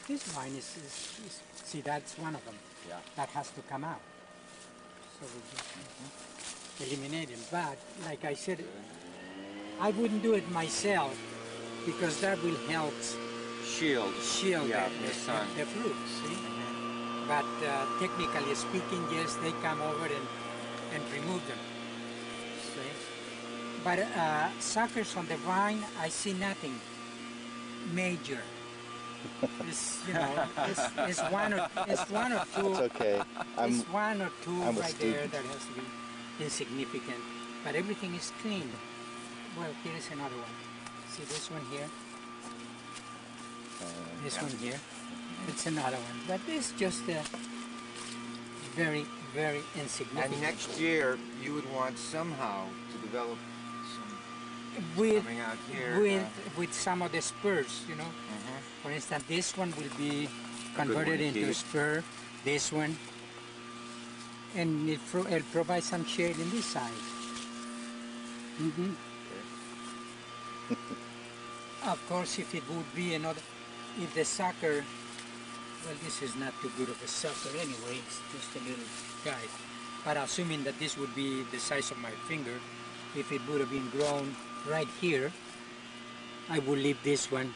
This vine see, that's one of them. Yeah. That has to come out. So we just eliminate it. But like I said, I wouldn't do it myself because that will help Shield. Yeah, the sun. the fruits. See? But technically speaking, yes, they come over and remove them. See? But suckers on the vine, I see nothing major. It's, you know, it's one or two. It's okay. It's one or two I'm a right there student. that has to be insignificant. But everything is clean. Well, here is another one. See this one here? This one here. It's another one. But it's just very, very insignificant. And next year, you would want somehow to develop some with coming out here. with some of the spurs, you know. For instance, this one will be converted one, into Keith. spur. This one, and it provides some shade in this side. Of course, if it would be another, if the sucker, well, this is not too good of a sucker anyway. It's just a little guy. But assuming that this would be the size of my finger, if it would have been grown right here, I would leave this one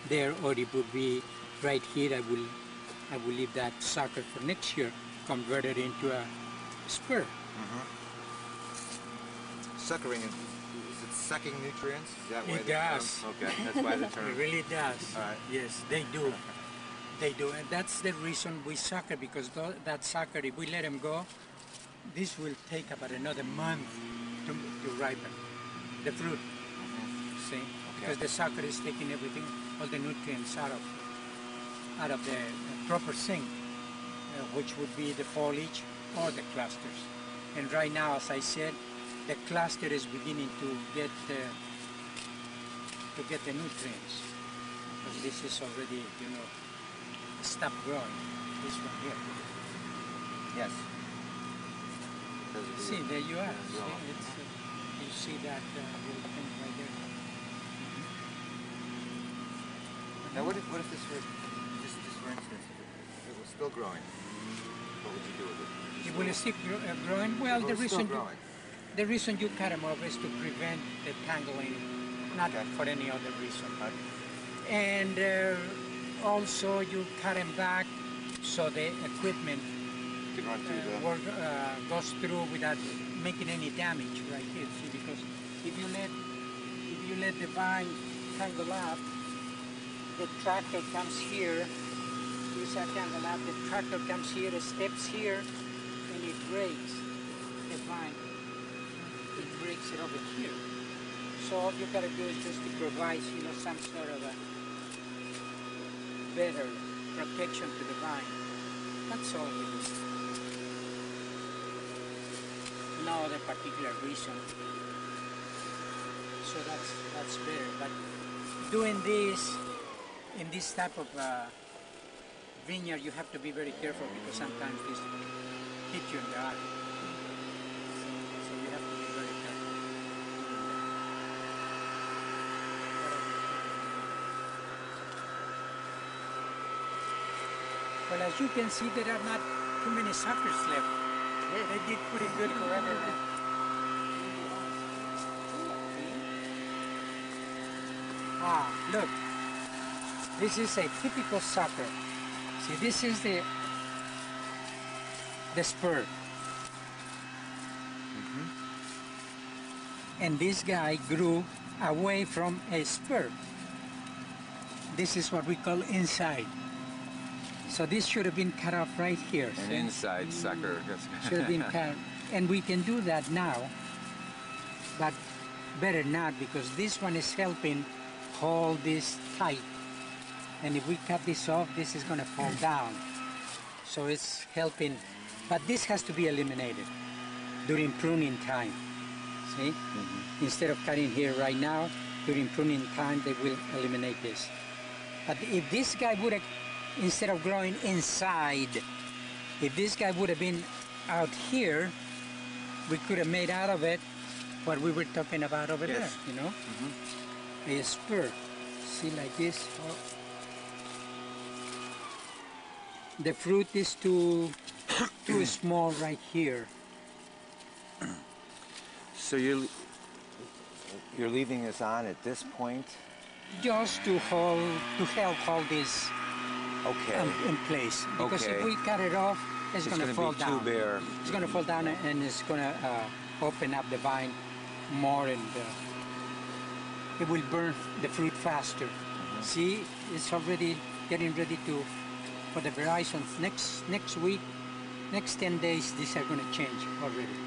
there, or it would be right here. I will leave that sucker for next year, convert it into a spur. Suckering, is it sucking nutrients? Is that why It the term? does. Okay, that's why the term. It really does. All right. Yes, they do. They do, and that's the reason we sucker, because that sucker, if we let him go, this will take about another month to ripen the fruit. See, because the sucker is taking everything, all the nutrients out of the proper sink, which would be the foliage or the clusters. And right now, as I said, the cluster is beginning to get the nutrients, because this is already, you know, stopped growing. This one here. Yes. See, there you are. Yeah. See, it's, you see that little thing right there. Now, what if this were, just for instance, if it was still growing, what would you do with it? It will still growing. Well, If it the was still reason growing. the reason you cut them off is to prevent the tangling, not for any other reason. And also you cut them back so the equipment Can run through the... goes through without making any damage right here. See, because if you let the vine tangle up, the tractor comes here. You say tangle up. The tractor comes here, it steps here, and it breaks the vine. It breaks it over here. So all you gotta do is just to provide, you know, some sort of a better protection to the vine. That's all it is. No other particular reason. So that's better. But doing this in this type of vineyard, you have to be very careful, because sometimes this hit you in the eye. So you have to be very careful. Well, as you can see, there are not too many suckers left. They did pretty good for everything. Ah, look. This is a typical sucker. See, this is the spur. And this guy grew away from a spur. This is what we call inside. So this should have been cut off right here. An See? inside sucker. Should have been cut. And we can do that now, but better not, because this one is helping hold this tight. And if we cut this off, this is going to fall down. So it's helping, but this has to be eliminated during pruning time. See? Instead of cutting here right now, during pruning time, they will eliminate this. But if this guy would have, instead of growing inside, if this guy would have been out here, we could have made out of it what we were talking about over Yes. there, you know? A spur. See, like this. Oh. The fruit is too small right here. So you're leaving this on at this point? Just to help hold this Okay. in place. Because if Okay. we cut it off, it's going to fall be down. too bare. It's going to fall down and it's going to open up the vine more and it will burn the fruit faster. See, it's already getting ready for the horizons. Next week, next 10 days, these are going to change already.